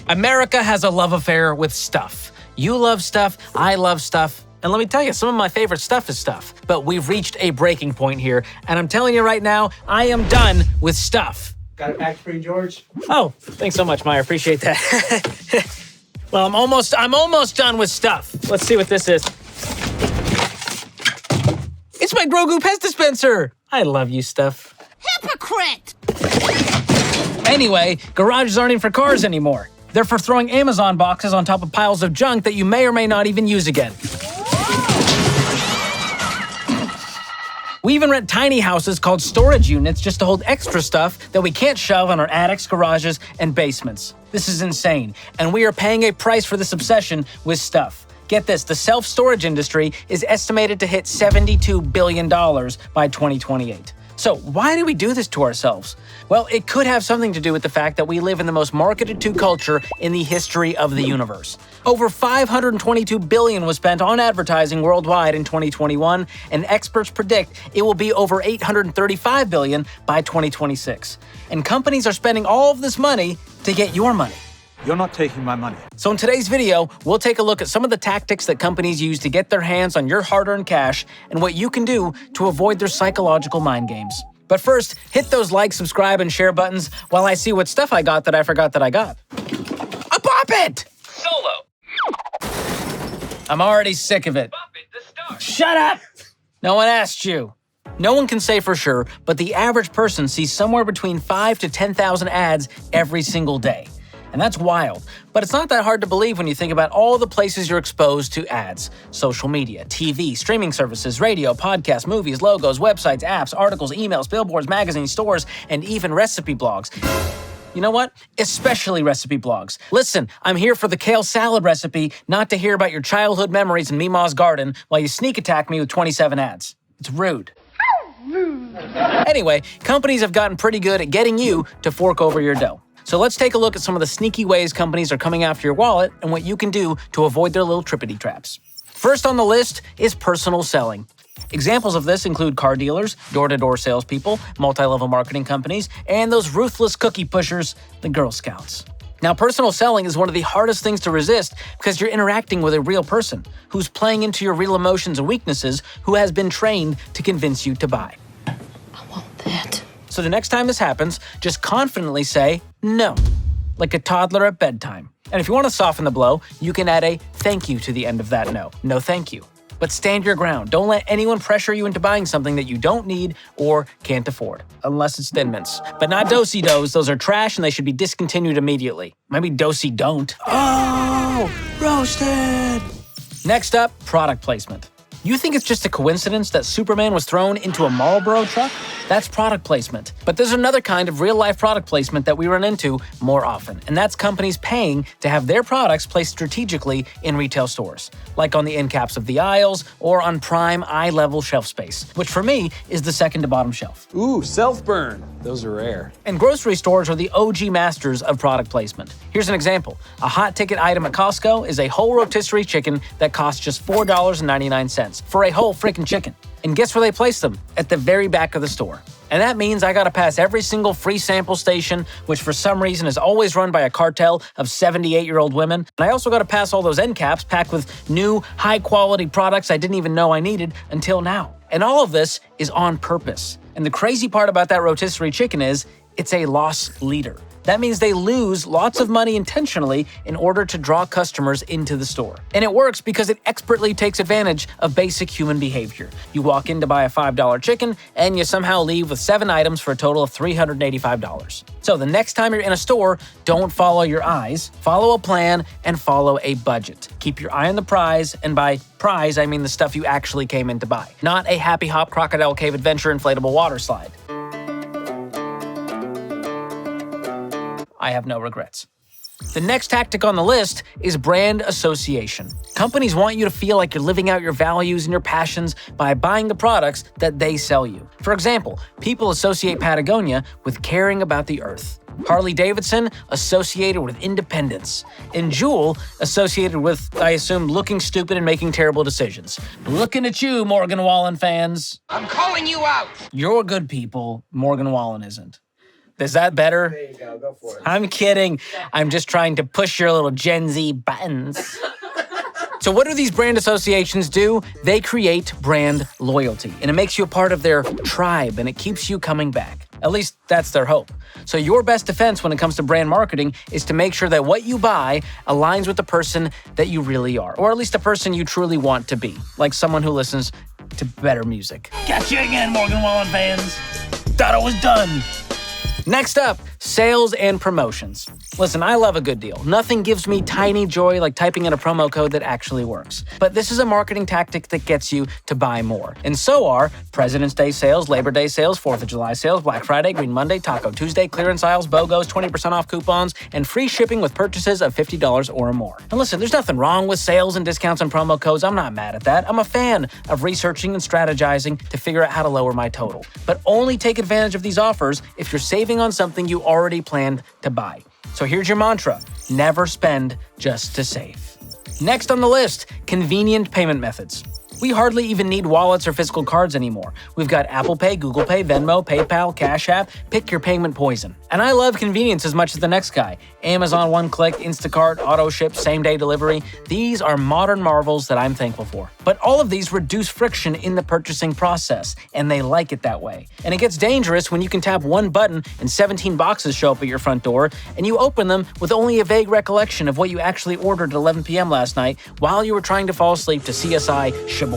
America has a love affair with stuff. You love stuff, I love stuff, and let me tell you, some of my favorite stuff is stuff. But we've reached a breaking point here, and I'm telling you right now, I am done with stuff. Got it packed for you, George? Oh, thanks so much, Meyer. Appreciate that. Well, I'm almost done with stuff. Let's see what this is. It's my Grogu pest dispenser. I love you, stuff. Hypocrite! Anyway, garages aren't even for cars anymore. They're for throwing Amazon boxes on top of piles of junk that you may or may not even use again. We even rent tiny houses called storage units just to hold extra stuff that we can't shove on our attics, garages, and basements. This is insane, and we are paying a price for this obsession with stuff. Get this, the self-storage industry is estimated to hit $72 billion by 2028. So why do we do this to ourselves? Well, it could have something to do with the fact that we live in the most marketed to culture in the history of the universe. Over $522 billion was spent on advertising worldwide in 2021, and experts predict it will be over $835 billion by 2026. And companies are spending all of this money to get your money. You're not taking my money. So in today's video, we'll take a look at some of the tactics that companies use to get their hands on your hard-earned cash and what you can do to avoid their psychological mind games. But first, hit those like, subscribe, and share buttons while I see what stuff I got that I forgot that I got. A Bop It! Solo. I'm already sick of it. Bop it, the star. Shut up! No one asked you. No one can say for sure, but the average person sees somewhere between 5,000 to 10,000 ads every single day. And that's wild. But it's not that hard to believe when you think about all the places you're exposed to ads. Social media, TV, streaming services, radio, podcasts, movies, logos, websites, apps, articles, emails, billboards, magazines, stores, and even recipe blogs. You know what? Especially recipe blogs. Listen, I'm here for the kale salad recipe, not to hear about your childhood memories in Mima's garden while you sneak attack me with 27 ads. It's rude. Anyway, companies have gotten pretty good at getting you to fork over your dough. So let's take a look at some of the sneaky ways companies are coming after your wallet and what you can do to avoid their little trippity traps. First on the list is personal selling. Examples of this include car dealers, door-to-door salespeople, multi-level marketing companies, and those ruthless cookie pushers, the Girl Scouts. Now, personal selling is one of the hardest things to resist because you're interacting with a real person who's playing into your real emotions and weaknesses, who has been trained to convince you to buy. I want that. So the next time this happens, just confidently say no, like a toddler at bedtime. And if you want to soften the blow, you can add a thank you to the end of that no. No thank you. But stand your ground. Don't let anyone pressure you into buying something that you don't need or can't afford. Unless it's Thin Mints. But not Do-si-dos. Those are trash and they should be discontinued immediately. Maybe Do-si-don't. Oh, roasted! Next up, product placement. You think it's just a coincidence that Superman was thrown into a Marlboro truck? That's product placement. But there's another kind of real-life product placement that we run into more often, and that's companies paying to have their products placed strategically in retail stores, like on the end caps of the aisles or on prime eye-level shelf space, which for me is the second to bottom shelf. Ooh, self-burn. Those are rare. And grocery stores are the OG masters of product placement. Here's an example. A hot ticket item at Costco is a whole rotisserie chicken that costs just $4.99 for a whole freaking chicken. And guess where they place them? At the very back of the store. And that means I gotta pass every single free sample station, which for some reason is always run by a cartel of 78-year-old women. And I also gotta pass all those end caps packed with new, high-quality products I didn't even know I needed until now. And all of this is on purpose. And the crazy part about that rotisserie chicken is, it's a loss leader. That means they lose lots of money intentionally in order to draw customers into the store. And it works because it expertly takes advantage of basic human behavior. You walk in to buy a $5 chicken, and you somehow leave with 7 items for a total of $385. So the next time you're in a store, don't follow your eyes, follow a plan, and follow a budget. Keep your eye on the prize, and by prize, I mean the stuff you actually came in to buy, not a Happy Hop Crocodile Cave Adventure inflatable water slide. I have no regrets. The next tactic on the list is brand association. Companies want you to feel like you're living out your values and your passions by buying the products that they sell you. For example, people associate Patagonia with caring about the earth. Harley-Davidson associated with independence. And Juul associated with, I assume, looking stupid and making terrible decisions. Looking at you, Morgan Wallen fans. I'm calling you out. You're good people, Morgan Wallen isn't. Is that better? There you go for it. I'm kidding. I'm just trying to push your little Gen Z buttons. So what do these brand associations do? They create brand loyalty, and it makes you a part of their tribe, and it keeps you coming back. At least that's their hope. So your best defense when it comes to brand marketing is to make sure that what you buy aligns with the person that you really are, or at least the person you truly want to be, like someone who listens to better music. Got you again, Morgan Wallen fans. Thought I was done. Next up, sales and promotions. Listen, I love a good deal. Nothing gives me tiny joy like typing in a promo code that actually works. But this is a marketing tactic that gets you to buy more. And so are President's Day sales, Labor Day sales, 4th of July sales, Black Friday, Green Monday, Taco Tuesday, clearance aisles, BOGOs, 20% off coupons, and free shipping with purchases of $50 or more. And listen, there's nothing wrong with sales and discounts and promo codes. I'm not mad at that. I'm a fan of researching and strategizing to figure out how to lower my total. But only take advantage of these offers if you're saving on something you already planned to buy. So here's your mantra: never spend just to save. Next on the list, convenient payment methods. We hardly even need wallets or physical cards anymore. We've got Apple Pay, Google Pay, Venmo, PayPal, Cash App. Pick your payment poison. And I love convenience as much as the next guy. Amazon One Click, Instacart, Auto Ship, same-day delivery. These are modern marvels that I'm thankful for. But all of these reduce friction in the purchasing process, and they like it that way. And it gets dangerous when you can tap one button and 17 boxes show up at your front door, and you open them with only a vague recollection of what you actually ordered at 11 p.m. last night while you were trying to fall asleep to CSI Sheboygan.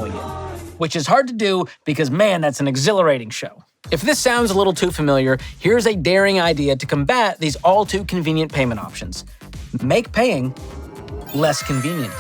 Which is hard to do because, man, that's an exhilarating show. If this sounds a little too familiar, here's a daring idea to combat these all too convenient payment options. Make paying less convenient.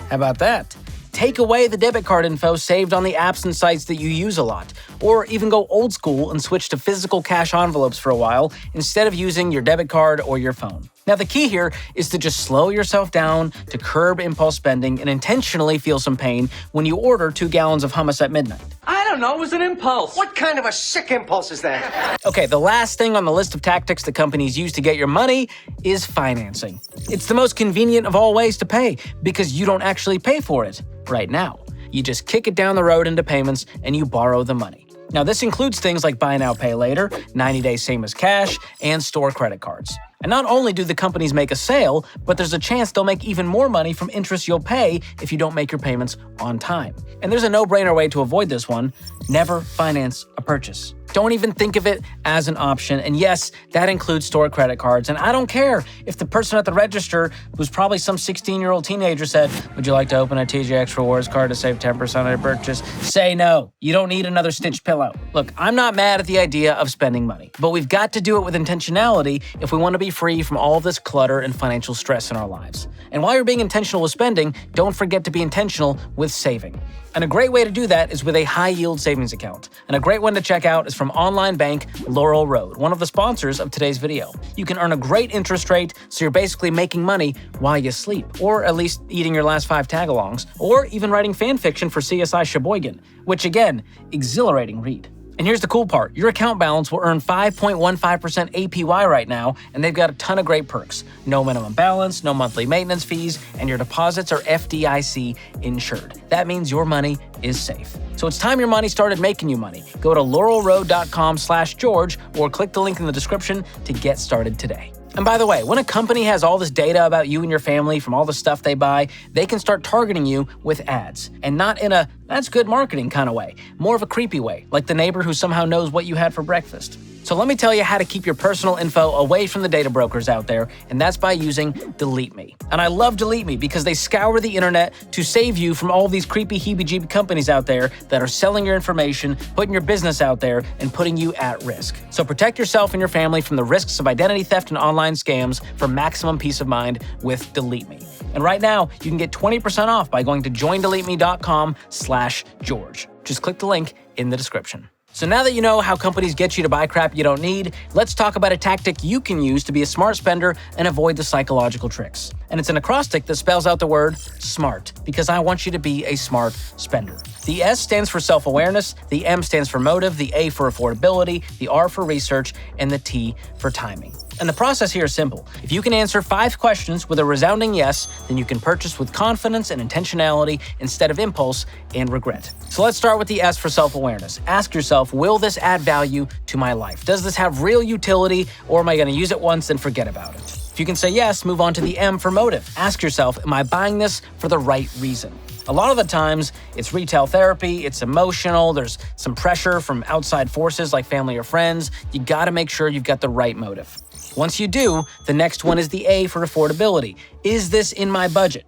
How about that? Take away the debit card info saved on the apps and sites that you use a lot, or even go old school and switch to physical cash envelopes for a while instead of using your debit card or your phone. Now, the key here is to just slow yourself down, to curb impulse spending, and intentionally feel some pain when you order 2 gallons of hummus at midnight. I don't know, it was an impulse. What kind of a sick impulse is that? Okay, the last thing on the list of tactics that companies use to get your money is financing. It's the most convenient of all ways to pay because you don't actually pay for it right now. You just kick it down the road into payments and you borrow the money. Now, this includes things like buy now, pay later, 90 days same as cash, and store credit cards. And not only do the companies make a sale, but there's a chance they'll make even more money from interest you'll pay if you don't make your payments on time. And there's a no-brainer way to avoid this one: never finance a purchase. Don't even think of it as an option. And yes, that includes store credit cards. And I don't care if the person at the register, who's probably some 16-year-old teenager, said, "Would you like to open a TJX Rewards card to save 10% on your purchase?" Say no. You don't need another stitched pillow. Look, I'm not mad at the idea of spending money, but we've got to do it with intentionality if we want to be free from all of this clutter and financial stress in our lives. And while you're being intentional with spending, don't forget to be intentional with saving. And a great way to do that is with a high-yield savings account. And a great one to check out is from online bank Laurel Road, one of the sponsors of today's video. You can earn a great interest rate, so you're basically making money while you sleep, or at least eating your last 5 tag-alongs, or even writing fan fiction for CSI Sheboygan, which again, exhilarating read. And here's the cool part. Your account balance will earn 5.15% APY right now, and they've got a ton of great perks. No minimum balance, no monthly maintenance fees, and your deposits are FDIC insured. That means your money is safe. So it's time your money started making you money. Go to laurelroad.com/George or click the link in the description to get started today. And by the way, when a company has all this data about you and your family from all the stuff they buy, they can start targeting you with ads. And not in a "that's good marketing" kind of way, more of a creepy way, like the neighbor who somehow knows what you had for breakfast. So let me tell you how to keep your personal info away from the data brokers out there, and that's by using Delete Me. And I love Delete Me because they scour the internet to save you from all these creepy heebie-jeebie companies out there that are selling your information, putting your business out there, and putting you at risk. So protect yourself and your family from the risks of identity theft and online scams for maximum peace of mind with Delete Me. And right now, you can get 20% off by going to joindeleteme.com/George. Just click the link in the description. So now that you know how companies get you to buy crap you don't need, let's talk about a tactic you can use to be a smart spender and avoid the psychological tricks. And it's an acrostic that spells out the word SMART, because I want you to be a smart spender. The S stands for self-awareness, the M stands for motive, the A for affordability, the R for research, and the T for timing. And the process here is simple. If you can answer 5 questions with a resounding yes, then you can purchase with confidence and intentionality instead of impulse and regret. So let's start with the S for self-awareness. Ask yourself, will this add value to my life? Does this have real utility, or am I going to use it once and forget about it? If you can say yes, move on to the M for motive. Ask yourself, am I buying this for the right reason? A lot of the times, it's retail therapy, it's emotional, there's some pressure from outside forces like family or friends. You gotta make sure you've got the right motive. Once you do, the next one is the A for affordability. Is this in my budget?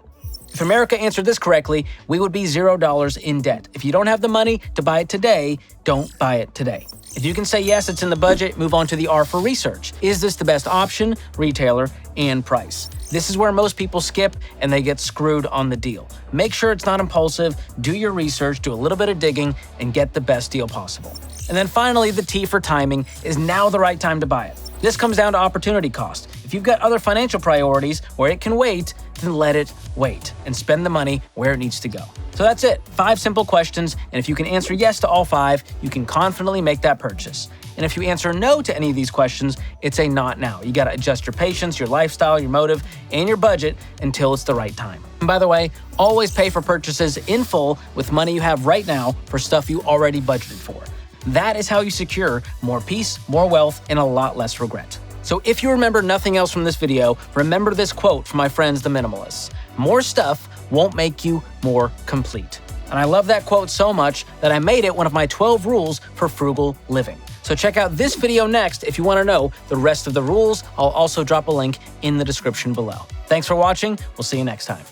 If America answered this correctly, we would be $0 in debt. If you don't have the money to buy it today, don't buy it today. If you can say yes, it's in the budget, move on to the R for research. Is this the best option, retailer, and price? This is where most people skip and they get screwed on the deal. Make sure it's not impulsive, do your research, do a little bit of digging, and get the best deal possible. And then finally, the T for timing. Is now the right time to buy it? This comes down to opportunity cost. If you've got other financial priorities where it can wait, then let it wait and spend the money where it needs to go. So that's it. 5 simple questions, and if you can answer yes to all 5, you can confidently make that purchase. And if you answer no to any of these questions, it's a not now. You gotta adjust your patience, your lifestyle, your motive, and your budget until it's the right time. And by the way, always pay for purchases in full with money you have right now for stuff you already budgeted for. That is how you secure more peace, more wealth, and a lot less regret. So if you remember nothing else from this video, remember this quote from my friends the minimalists. More stuff won't make you more complete. And I love that quote so much that I made it one of my 12 rules for frugal living. So check out this video next if you want to know the rest of the rules. I'll also drop a link in the description below. Thanks for watching. We'll see you next time.